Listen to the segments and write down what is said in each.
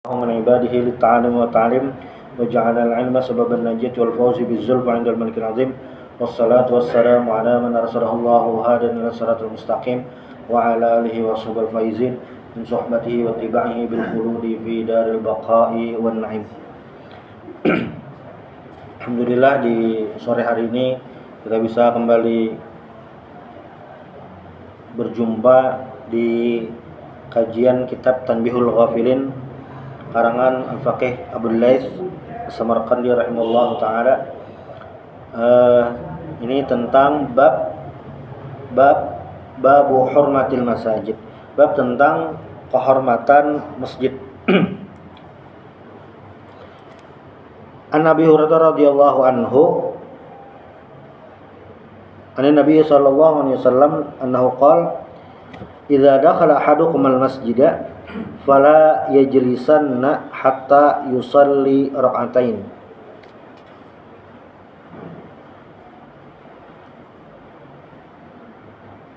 من عباده للتعلم والتعليم وجعل العلم سبب النجاة والفوز بالزلفى عند الملك العظيم والصلاة والسلام على من أرسله الله هادى إلى الصراط المستقيم وعلى آله وصحبه الفائزين من صحبته واتباعه بالخلود في دار البقاء والنعيم. Alhamdulillah di sore hari ini kita bisa kembali berjumpa di kajian kitab Tanbihul Ghafilin karangan Al-Faqih Abul Laits As-Samarqandi rahimahullah ta'ala. Ini tentang babu hurmatil masajid, bab tentang kehormatan masjid. An Abi Hurairah radhiyallahu anhu an Nabi sallallahu alaihi wasallam annahu qala idza dakhala ahadukum al-masjida fala yajlisanna hatta yusalli rak'atain.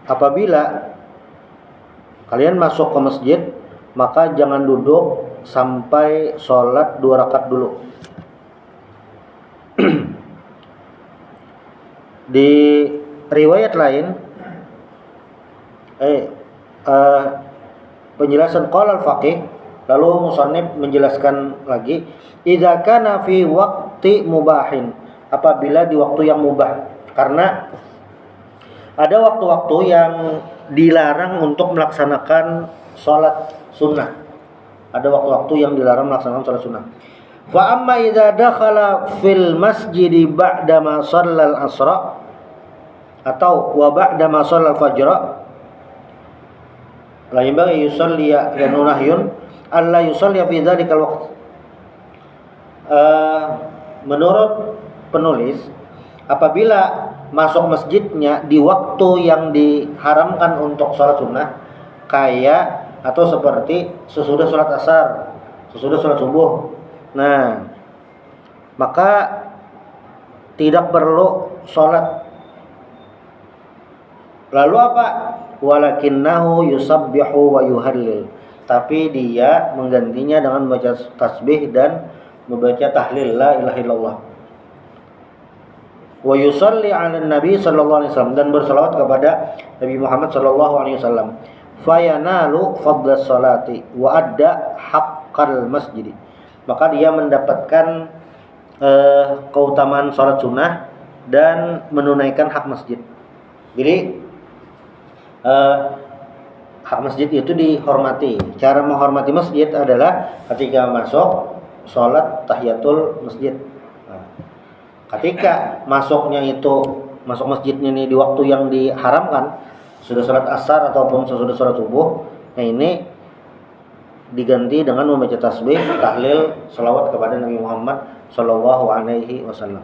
Apabila kalian masuk ke masjid, maka jangan duduk sampai sholat 2 rakaat dulu. Di riwayat lain penjelasan qala al-faqih, lalu musannif menjelaskan lagi idza kana fi waqti mubahin, apabila di waktu yang mubah, karena ada waktu-waktu yang dilarang untuk melaksanakan sholat sunnah. Ada waktu-waktu yang dilarang melaksanakan sholat sunnah. Fa amma idza dakhala fil masjidi ba'da ma shallal asra atau wa ba'da ma shallal fajra la yanbaghi yusalli nahyun alla yusalli fi dzalikal waqt. Menurut penulis, apabila masuk masjidnya di waktu yang diharamkan untuk sholat sunnah, kayak atau seperti sesudah sholat asar, sesudah sholat subuh, nah maka tidak perlu sholat. Lalu apa? Walakinnahu yusabbihu wa yuhallil, tapi dia menggantinya dengan membaca tasbih dan membaca tahlil la ilaha illallah. Wa yusalli 'ala nabi sallallahu alaihi wasallam, dan berselawat kepada Nabi Muhammad sallallahu alaihi wasallam. Fayanalu fadlas salati wa adda haqqal masjid, maka dia mendapatkan keutamaan salat sunnah dan menunaikan hak masjid. Jadi hak masjid itu dihormati. Cara menghormati masjid adalah ketika masuk sholat tahiyatul masjid. Nah, ketika masuk masjidnya ini di waktu yang diharamkan, sudah sholat asar ataupun sesudah sholat subuh, nah ini diganti dengan membaca tasbih, tahlil, selawat kepada Nabi Muhammad sallallahu alaihi wasallam.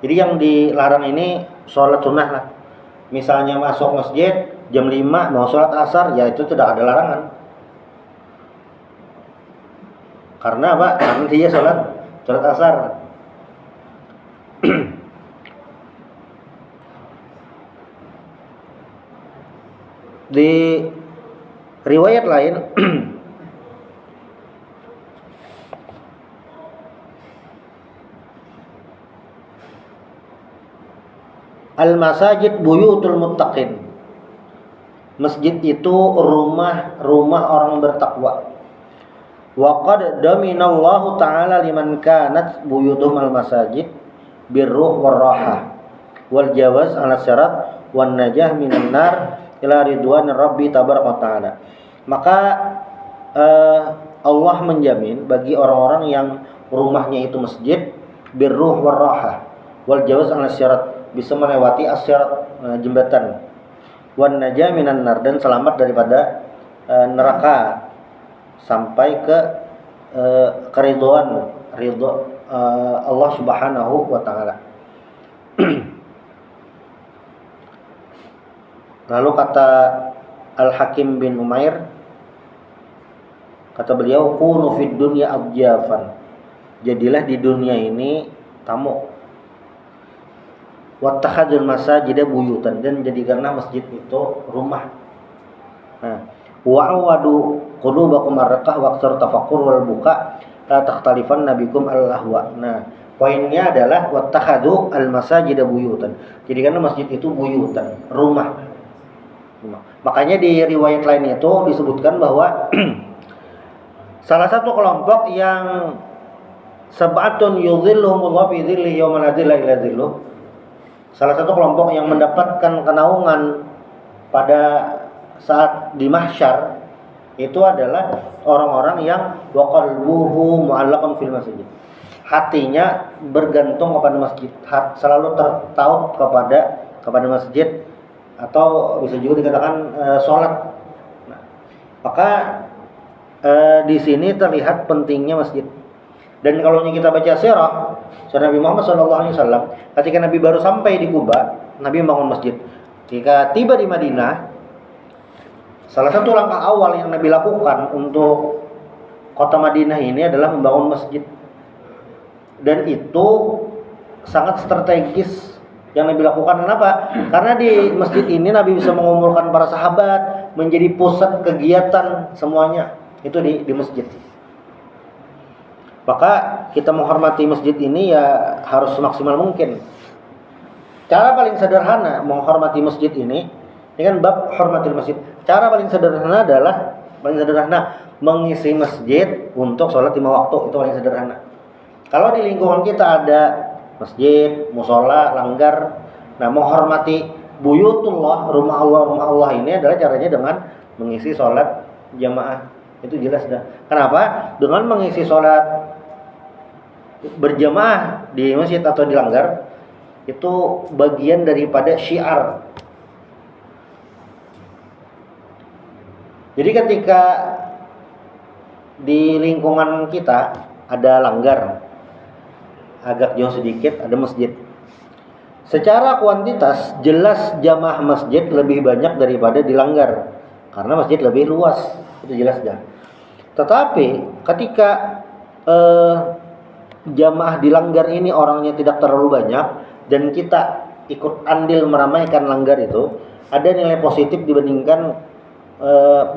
Jadi yang dilarang ini sholat sunnah lah. Misalnya masuk masjid jam 5 mau sholat asar, ya itu tidak ada larangan. Karena apa? Karena dia sholat asar. Di riwayat lain al-masajid buyutul muttaqin, masjid itu rumah orang bertakwa. Wa qad daminallahu ta'ala liman kanat buyutuhum al-masajid birruh warrahah wal jawaz 'ala syarat wan najah minan nar ila ridwan rabbi tabaraka ta'ala. Maka Allah menjamin bagi orang-orang yang rumahnya itu masjid birruh warrahah wal jawaz 'ala syarat, bisa melewati asyarat, jembatan, wan najah minan nar, dan selamat daripada neraka sampai ke keridhaan Allah Subhanahu wa taala. Lalu kata Al-Hakim bin Umair, kata beliau, kunu fid dunya adjafan, jadilah di dunia ini tamu. Wattakhadul masajida buyutan, dan jadikanlah masjid itu rumah. Nah, wa'awadu qulubakum ar-raqah waqtar tafakkur wal buka la takhtalifan nabikum al-lahwa. Nah, poinnya adalah wattakhadhu al-masajida buyutan. Jadi karena masjid itu buyutan, rumah. Makanya di riwayat lain itu disebutkan bahwa salah satu kelompok yang sab'atun yudhilluhumullahu fi dhillihi yawma la dhilla illa dhilluh. Salah satu kelompok yang mendapatkan kenaungan pada saat di mahsyar itu adalah orang-orang yang waqalbuhu mu'allaqun fil masjid. Hatinya bergantung kepada masjid, selalu tertaut kepada masjid, atau bisa juga dikatakan sholat. Nah, maka di sini terlihat pentingnya masjid. Dan kalau kita baca sirah Nabi Muhammad SAW, ketika Nabi baru sampai di Kuba, Nabi membangun masjid. Ketika tiba di Madinah, salah satu langkah awal yang Nabi lakukan untuk kota Madinah ini adalah membangun masjid. Dan itu sangat strategis yang Nabi lakukan. Kenapa? Karena di masjid ini Nabi bisa mengumpulkan para sahabat, menjadi pusat kegiatan semuanya itu di masjid. Maka kita menghormati masjid ini ya harus semaksimal mungkin. Cara paling sederhana menghormati masjid ini kan bab hormatil masjid. Cara paling sederhana adalah mengisi masjid untuk sholat 5 waktu. Itu paling sederhana. Kalau di lingkungan kita ada masjid, musola, langgar, nah menghormati buyutullah, rumah Allah ini adalah caranya dengan mengisi sholat jamaah. Itu jelas dah. Kenapa? Dengan mengisi sholat berjamaah di masjid atau di langgar, itu bagian daripada syiar. Jadi ketika di lingkungan kita ada langgar, agak jauh sedikit ada masjid. Secara kuantitas jelas jamaah masjid lebih banyak daripada di langgar, karena masjid lebih luas, itu jelas dah. Tetapi ketika jamaah di langgar ini orangnya tidak terlalu banyak dan kita ikut andil meramaikan langgar itu, ada nilai positif dibandingkan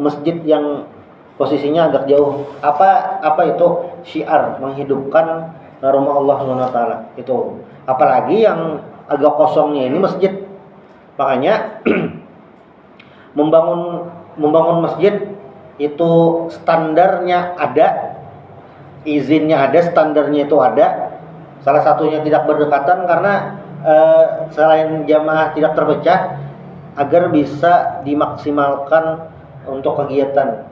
masjid yang posisinya agak jauh. Apa itu? Syiar, menghidupkan rumah Allah SWT itu. Apalagi yang agak kosongnya ini masjid. Makanya membangun masjid itu standarnya ada, izinnya ada, standarnya itu ada. Salah satunya tidak berdekatan karena selain jamaah tidak terpecah, agar bisa dimaksimalkan untuk kegiatan.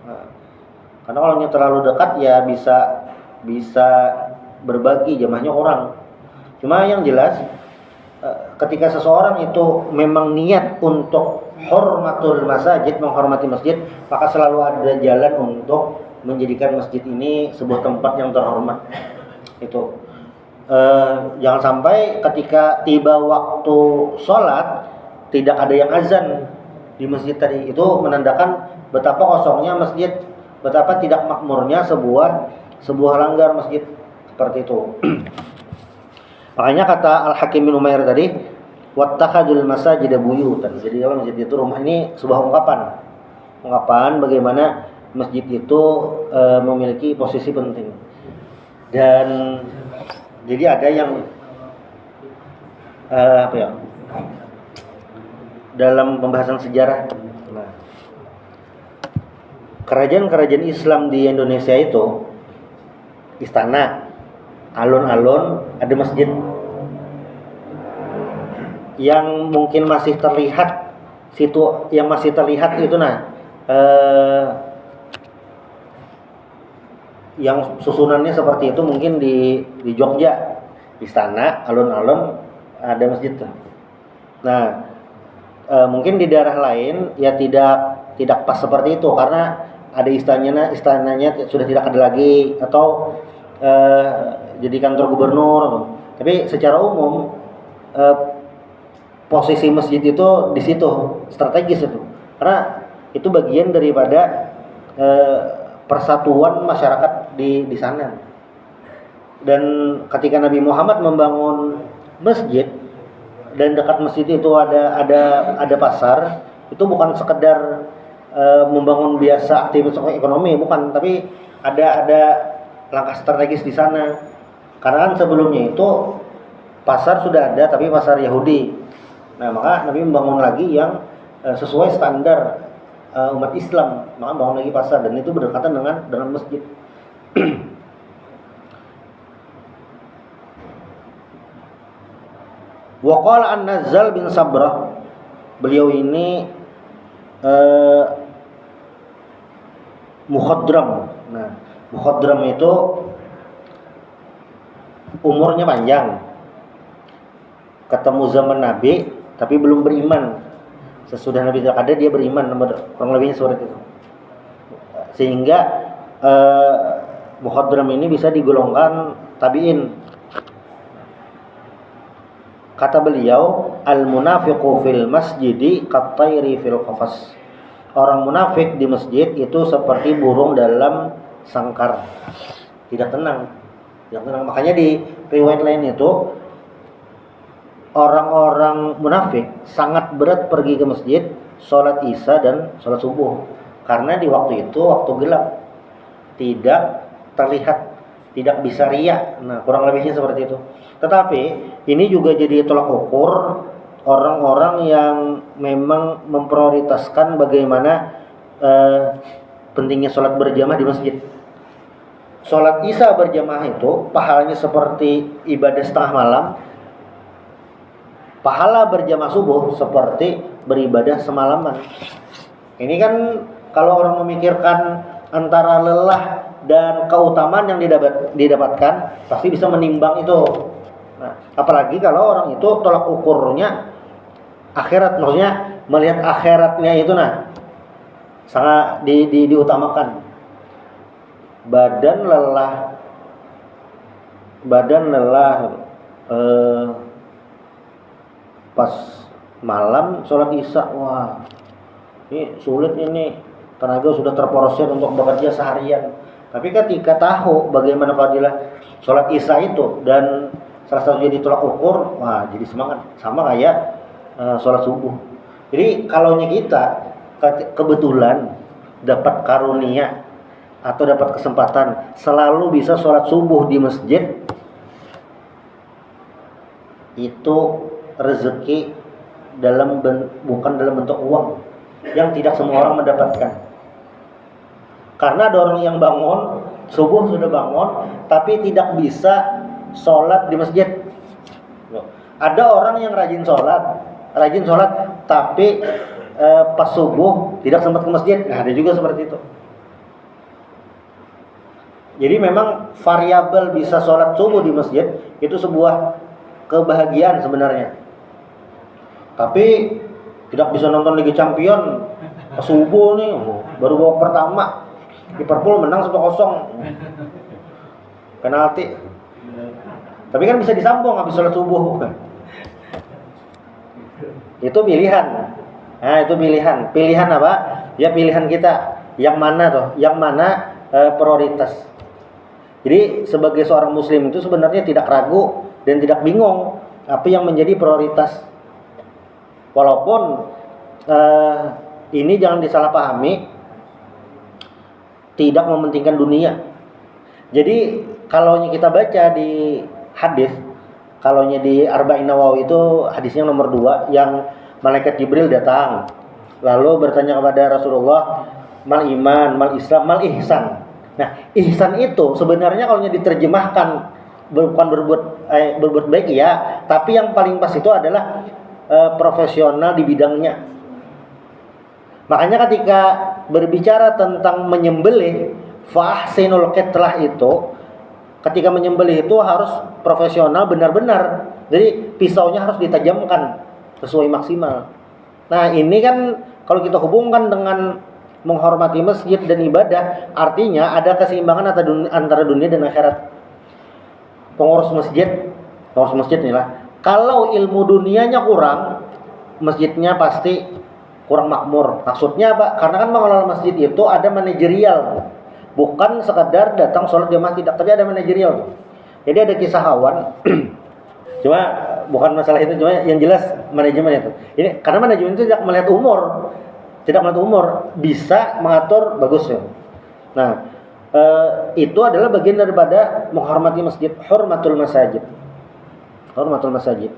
Nah, karena kalau terlalu dekat ya bisa berbagi jamaahnya orang. Cuma yang jelas ketika seseorang itu memang niat untuk hormatul masajid, menghormati masjid, maka selalu ada jalan untuk menjadikan masjid ini sebuah tempat yang terhormat. Itu jangan sampai ketika tiba waktu sholat tidak ada yang azan di masjid tadi. Itu menandakan betapa kosongnya masjid, betapa tidak makmurnya sebuah langgar masjid seperti itu. Makanya kata Al-Hakim bin Umair tadi, wattakhadul masajida buyutan. Jadi kalau masjid itu rumah, ini sebuah ungkapan bagaimana masjid itu memiliki posisi penting. Dan jadi ada yang dalam pembahasan sejarah, kerajaan-kerajaan Islam di Indonesia itu istana, alun-alun ada masjid yang mungkin masih terlihat itu yang susunannya seperti itu mungkin di Jogja, istana, alun-alun ada masjid tuh. Nah, mungkin di daerah lain ya tidak pas seperti itu karena ada istananya sudah tidak ada lagi atau jadi kantor gubernur. Tapi secara umum posisi masjid itu di situ strategis itu, karena itu bagian daripada persatuan masyarakat di sana. Dan ketika Nabi Muhammad membangun masjid dan dekat masjid itu ada pasar, itu bukan sekedar membangun biasa aktivitas ekonomi, bukan, tapi ada langkah strategis di sana. Karena kan sebelumnya itu pasar sudah ada, tapi pasar Yahudi. Nah, maka Nabi membangun lagi yang sesuai standar umat Islam, maka bangun lagi pasar, dan itu berdekatan dengan masjid. Wa qala An-Nazzal bin Sabrah, beliau ini mukhadram. Nah, mukhadram itu umurnya panjang, ketemu zaman Nabi tapi belum beriman. Sesudah Nabi ada dia beriman, kurang lebihnya seperti itu. Sehingga mukhadram ini bisa digolongkan tabi'in. Kata beliau, al-munafiqu fil masjidi kat-tayri fil qafas. Orang munafik di masjid itu seperti burung dalam sangkar, tidak tenang. Makanya di riwayat lain itu orang-orang munafik sangat berat pergi ke masjid, sholat isya dan sholat subuh, karena di waktu itu waktu gelap, tidak terlihat, tidak bisa riya. Nah, kurang lebihnya seperti itu. Tetapi ini juga jadi tolak ukur orang-orang yang memang memprioritaskan bagaimana pentingnya sholat berjamaah di masjid. Sholat isya berjamaah itu pahalanya seperti ibadah setengah malam, pahala berjamaah subuh seperti beribadah semalaman. Ini kan kalau orang memikirkan antara lelah dan keutamaan yang didapatkan, pasti bisa menimbang itu. Nah, apalagi kalau orang itu tolak ukurnya akhirat, maksudnya melihat akhiratnya itu sangat diutamakan. Badan lelah pas malam sholat isya, wah ini sulit, ini tenaga sudah terproses untuk bekerja seharian. Tapi ketika tahu bagaimana fadilah sholat isya itu dan salah satunya ditolak ukur, wah jadi semangat, sama kayak sholat subuh. Jadi kalaunya kita kebetulan dapat karunia atau dapat kesempatan selalu bisa sholat subuh di masjid, itu rezeki bukan dalam bentuk uang yang tidak semua orang mendapatkan. Karena ada orang yang bangun subuh, sudah bangun tapi tidak bisa sholat di masjid. Ada orang yang rajin sholat tapi pas subuh tidak sempat ke masjid. Nah, ada juga seperti itu. Jadi memang variabel bisa sholat subuh di masjid itu sebuah kebahagiaan sebenarnya. Tapi tidak bisa nonton Liga Champion subuh nih, baru babak pertama Liverpool menang 1-0 penalti. Tapi kan bisa disambung habis sholat subuh. Itu pilihan. Nah, itu pilihan. Pilihan apa? Ya pilihan kita. Yang mana tuh? Yang mana prioritas? Jadi sebagai seorang muslim itu sebenarnya tidak ragu dan tidak bingung apa yang menjadi prioritas. Walaupun ini jangan disalahpahami, tidak mementingkan dunia. Jadi kalau kita baca di hadis, kalau di Arba'in Nawawi itu hadisnya nomor 2, yang malaikat Jibril datang lalu bertanya kepada Rasulullah, mal iman, mal Islam, mal ihsan. Nah, ihsan itu sebenarnya kalau diterjemahkan bukan berbuat baik ya, tapi yang paling pas itu adalah profesional di bidangnya. Makanya ketika berbicara tentang menyembelih, fahsinul qitlah itu, ketika menyembelih itu harus profesional benar-benar. Jadi pisaunya harus ditajamkan sesuai maksimal. Nah, ini kan kalau kita hubungkan dengan menghormati masjid dan ibadah, artinya ada keseimbangan antara dunia dan akhirat. Pengurus masjid inilah, kalau ilmu dunianya kurang, masjidnya pasti kurang makmur. Maksudnya apa? Karena kan mengelola masjid itu ada manajerial, bukan sekadar datang sholat jamaah, tidak, tapi ada manajerial. Jadi ada kisah kawan cuma bukan masalah itu, cuma yang jelas manajemen itu. Ini karena manajemen itu tidak melihat umur. tidak mengatur umur, bisa mengatur bagus ya. Nah, itu adalah bagian daripada menghormati masjid, hurmatul masajid. Hurmatul masajid.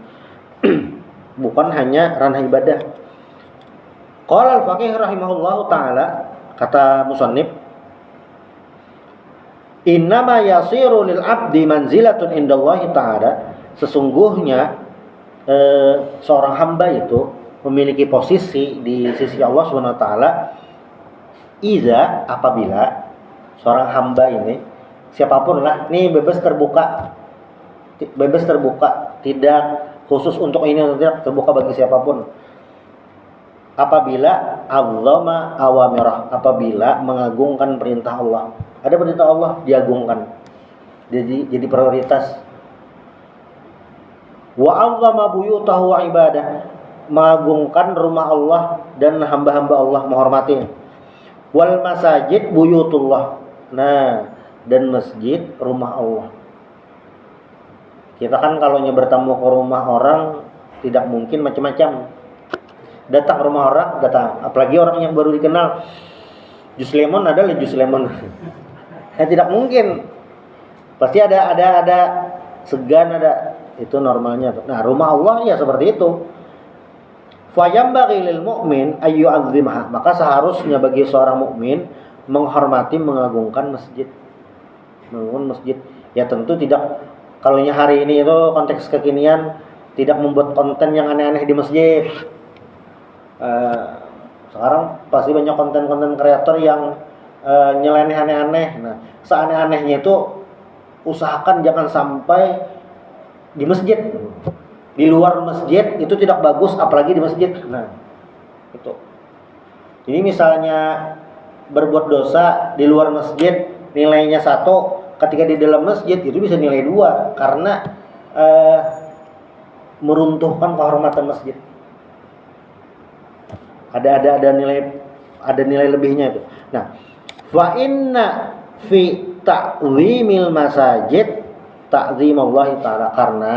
Bukan hanya ranah ibadah. Qala al-faqih rahimahullahu taala, kata musannif, innama yasiru lil abdi manzilatun indallahi ta'ala, sesungguhnya seorang hamba itu memiliki posisi di sisi Allah Subhanahu wa taala apabila seorang hamba ini, siapapun lah, ini bebas terbuka, tidak khusus untuk ini atau tidak, terbuka bagi siapapun. Apabila azzama awamirah, apabila mengagungkan perintah Allah. Ada perintah Allah diagungkan. Jadi prioritas. Wa azzama buyutahu wa ibadah, mengagungkan rumah Allah dan hamba-hamba Allah, menghormati. Wal masajid buyutullah. Nah, dan masjid rumah Allah. Kita kan kalau bertamu ke rumah orang tidak mungkin macam-macam. Datang ke rumah orang, datang. Apalagi orang yang baru dikenal. Jus lemon adalah jus lemon. Tidak mungkin. Pasti ada segan, ada. Itu normalnya. Nah, rumah Allah ya seperti itu. Fayambaghi lil mu'min ayyu'azzimha. Maka seharusnya bagi seorang mukmin menghormati, mengagungkan masjid. Mengagunkan masjid. Ya tentu tidak, kalau hari ini itu konteks kekinian, tidak membuat konten yang aneh-aneh di masjid. Sekarang pasti banyak konten-konten kreator yang nyeleneh aneh-aneh. Nah, seaneh-anehnya itu usahakan jangan sampai di masjid. Di luar masjid itu tidak bagus, apalagi di masjid. Nah, itu. Jadi misalnya berbuat dosa di luar masjid nilainya 1, ketika di dalam masjid itu bisa nilai 2 karena meruntuhkan kehormatan masjid. Ada nilai lebihnya itu. Nah, fa inna fi ta'zimil masajid ta'zimallahi ta'ala, karena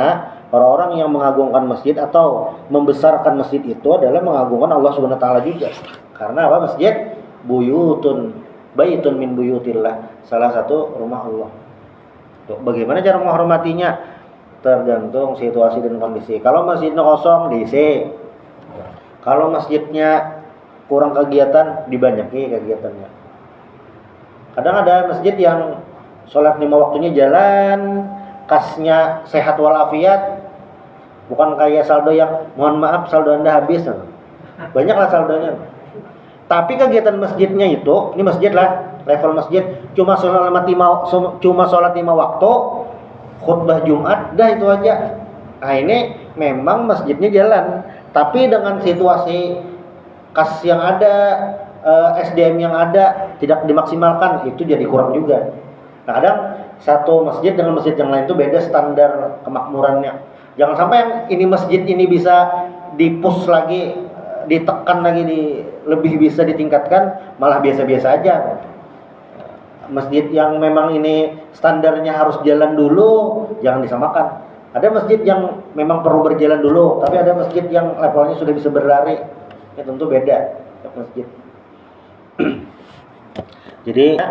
orang-orang yang mengagungkan masjid atau membesarkan masjid itu adalah mengagungkan Allah Subhanahu wa taala juga. Karena apa? Masjid baitun min buyutillah, salah satu rumah Allah. Tuh, bagaimana cara menghormatinya? Tergantung situasi dan kondisi. Kalau masjidnya kosong, diisi. Kalau masjidnya kurang kegiatan, dibanyaki kegiatannya. Kadang ada masjid yang sholat 5 waktunya jalan, kasnya sehat walafiat, bukan kayak saldo yang mohon maaf saldo Anda habis. Banyaklah saldonya. Tapi kegiatan masjidnya itu, ini masjid lah, level masjid cuma sholat 5 waktu, khutbah Jumat, dah itu aja. Nah, ini memang masjidnya jalan, tapi dengan situasi kas yang ada, SDM yang ada tidak dimaksimalkan, itu jadi kurang juga. Nah, kadang satu masjid dengan masjid yang lain itu beda standar kemakmurannya. Jangan sampai yang ini masjid ini bisa di-push lagi, ditekan lagi, lebih bisa ditingkatkan, malah biasa-biasa aja. Masjid yang memang ini standarnya harus jalan dulu, jangan disamakan. Ada masjid yang memang perlu berjalan dulu, tapi ada masjid yang levelnya sudah bisa berlari. Ya tentu beda masjid. Jadi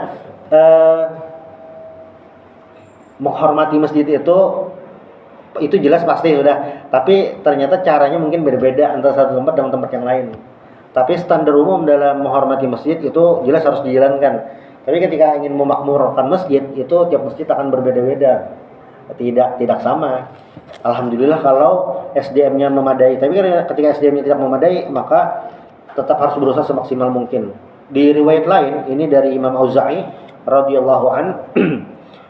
menghormati masjid itu jelas pasti sudah, tapi ternyata caranya mungkin beda-beda antara satu tempat dengan tempat yang lain. Tapi standar umum dalam menghormati masjid itu jelas harus dijalankan. Tapi ketika ingin memakmurkan masjid, itu tiap masjid akan berbeda-beda. Tidak sama. Alhamdulillah kalau SDM-nya memadai. Tapi ketika SDM-nya tidak memadai, maka tetap harus berusaha semaksimal mungkin. Di riwayat lain, ini dari Imam Auza'i radhiyallahu an,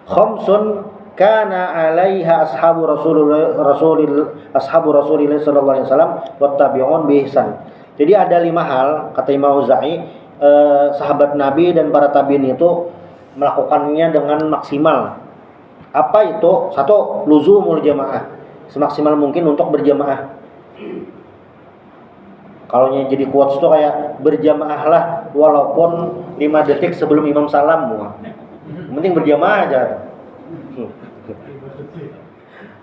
khamsun kana 'alaiha ashabu Rasulillah sallallahu alaihi wasallam wattabi'un bi ihsan. Jadi ada 5 hal, kata Imam Auza'i, sahabat Nabi dan para tabi'in itu melakukannya dengan maksimal. Apa itu? 1, luzumul jamaah, semaksimal mungkin untuk berjamaah. Kalau jadi quotes itu kayak berjamaahlah walaupun 5 detik sebelum imam salam. Yang penting berjamaah aja.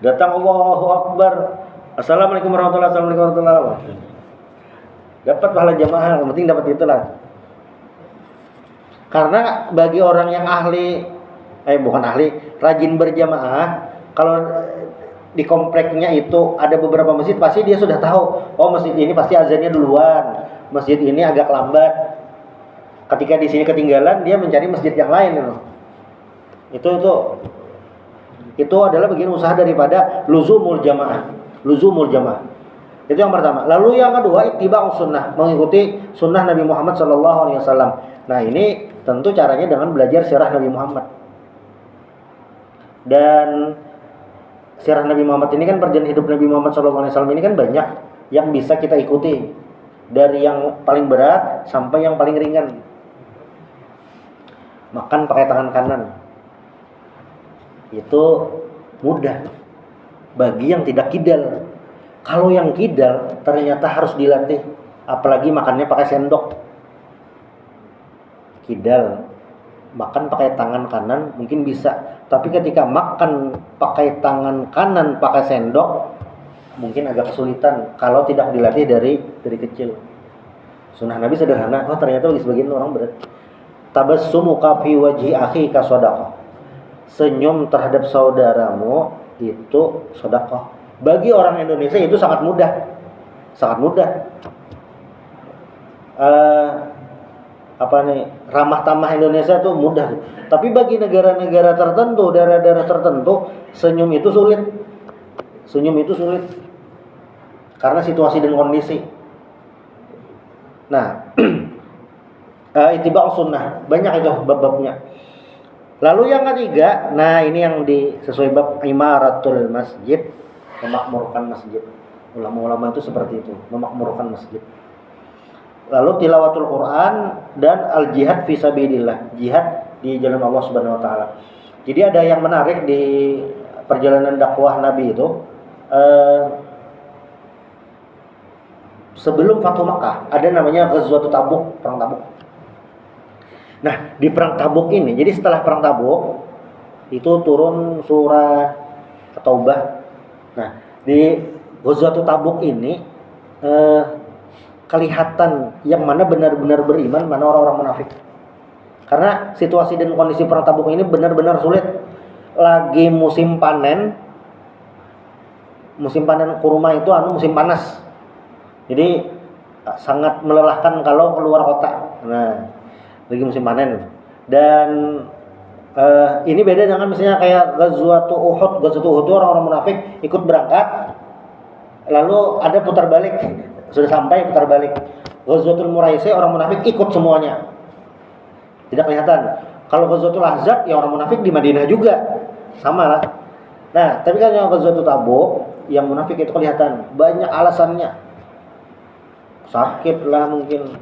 Datang Allahu Akbar, Assalamualaikum warahmatullahi wabarakatuh. Dapat pahala jamaah, yang penting dapat itulah. Karena bagi orang yang bukan ahli, rajin berjamaah, kalau di kompleknya itu ada beberapa masjid, pasti dia sudah tahu, oh masjid ini pasti azannya duluan, masjid ini agak lambat. Ketika di sini ketinggalan, dia mencari masjid yang lain loh. Itu adalah bagian usaha daripada luzumul jamaah. Itu yang pertama. Lalu yang kedua, ittiba'us sunnah, mengikuti sunnah Nabi Muhammad SAW. Nah ini tentu caranya dengan belajar sirah Nabi Muhammad. Dan sirah Nabi Muhammad ini kan, perjalanan hidup Nabi Muhammad SAW ini kan banyak yang bisa kita ikuti, dari yang paling berat sampai yang paling ringan. Makan pakai tangan kanan itu mudah bagi yang tidak kidal. Kalau yang kidal ternyata harus dilatih, apalagi makannya pakai sendok. Kidal makan pakai tangan kanan mungkin bisa, tapi ketika makan pakai tangan kanan pakai sendok mungkin agak kesulitan kalau tidak dilatih dari kecil. Sunnah Nabi sederhana, ternyata bagi sebagian orang berat. Tabassumuka fi wajhi akhika shadaqah. Senyum terhadap saudaramu itu sedekah. Bagi orang Indonesia itu sangat mudah. Ramah tamah Indonesia itu mudah. Tapi bagi negara-negara tertentu, daerah-daerah tertentu, senyum itu sulit. Karena situasi dan kondisi. Nah, ittiba'us sunnah, banyak itu bab-babnya. Lalu yang ketiga, nah ini yang sesuai bab imaratul masjid, memakmurkan masjid. Ulama-ulama itu seperti itu, memakmurkan masjid. Lalu tilawatul Quran dan al-jihad fi sabilillah, jihad di jalan Allah Subhanahu wa taala. Jadi ada yang menarik di perjalanan dakwah Nabi itu, sebelum Fathu Makkah ada namanya Ghazwatul Tabuk, perang Tabuk. Nah, di perang Tabuk ini, jadi setelah perang Tabuk itu turun surah Taubah. Nah, di Ghazwatul Tabuk ini kelihatan yang mana benar-benar beriman, mana orang-orang munafik. Karena situasi dan kondisi perang Tabuk ini benar-benar sulit. Lagi musim panen kurma itu musim panas. Jadi sangat melelahkan kalau keluar kota. Nah, lagi musim panen. Dan ini beda dengan misalnya kayak Ghazwatul Uhud itu orang-orang munafik ikut berangkat, lalu ada putar balik, sudah sampai putar balik. Ghazwatul Muraisy orang munafik ikut semuanya, tidak kelihatan. Kalau Ghazwatul Ahzab ya orang munafik di Madinah juga, sama lah. Nah, tapi kan yang Ghazwatul Tabuk yang munafik itu kelihatan, banyak alasannya. Sakit lah mungkin,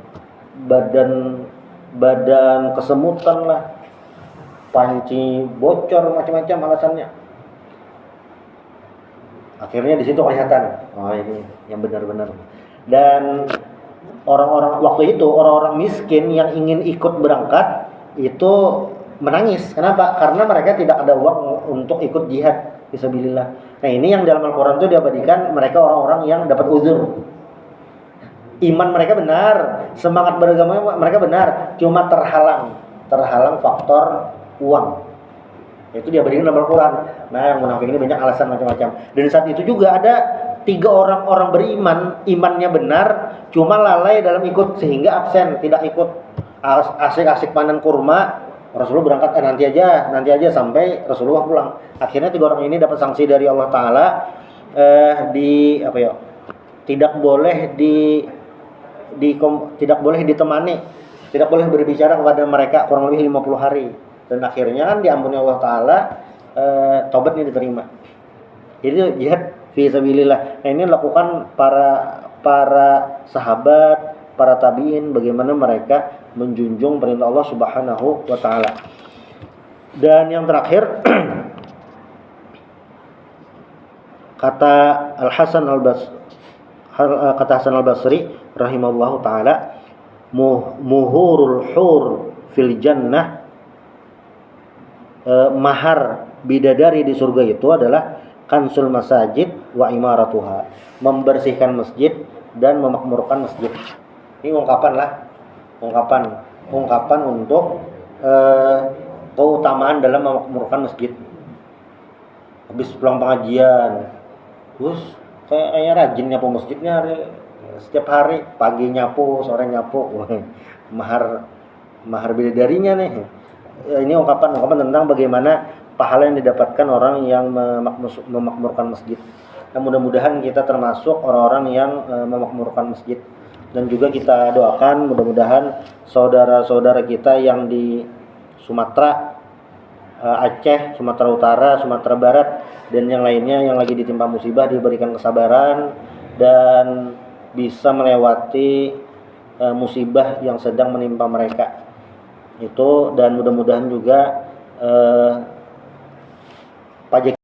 badan kesemutan lah, panci bocor, macam-macam alasannya. Akhirnya di situ kelihatan, oh ini yang benar-benar. Dan orang-orang miskin yang ingin ikut berangkat itu menangis. Kenapa? Karena mereka tidak ada uang untuk ikut jihad fisabilillah. Nah, ini yang dalam Al-Qur'an itu diabadikan, mereka orang-orang yang dapat uzur. Iman mereka benar, semangat beragama mereka benar, cuma terhalang faktor uang. Itu diabadikan dalam Al-Quran. Nah, yang munafik ini banyak alasan macam-macam. Dan saat itu juga ada 3 orang beriman, imannya benar, cuma lalai dalam ikut sehingga absen, tidak ikut. Asik-asik panen kurma, Rasulullah berangkat nanti aja sampai Rasulullah pulang. Akhirnya 3 orang ini dapat sanksi dari Allah Taala, tidak boleh ditemani, tidak boleh berbicara kepada mereka kurang lebih 50 hari. Dan akhirnya kan diampuni Allah Taala, taubatnya diterima. Itu jihad fi sabilillah. Nah, ini dilakukan para sahabat, para tabi'in, bagaimana mereka menjunjung perintah Allah Subhanahu wa taala. Dan yang terakhir kata Hasan al-Basri rahimahullahu taala, muhurul hur fil jannah, mahar bidadari di surga itu adalah kansul masajid wa imaratuha, membersihkan masjid dan memakmurkan masjid. Ini ungkapan lah, ungkapan untuk keutamaan dalam memakmurkan masjid. Habis pulang pengajian, terus saya kayaknya rajin nyapu masjidnya setiap hari, pagi nyapu, sore nyapu. mahar bidadarinya nih. Ini ungkapan tentang bagaimana pahala yang didapatkan orang yang memakmurkan masjid. Nah, mudah-mudahan kita termasuk orang-orang yang memakmurkan masjid. Dan juga kita doakan mudah-mudahan saudara-saudara kita yang di Sumatera, Aceh, Sumatera Utara, Sumatera Barat, dan yang lainnya yang lagi ditimpa musibah diberikan kesabaran dan bisa melewati musibah yang sedang menimpa mereka. Itu, dan mudah-mudahan juga pajak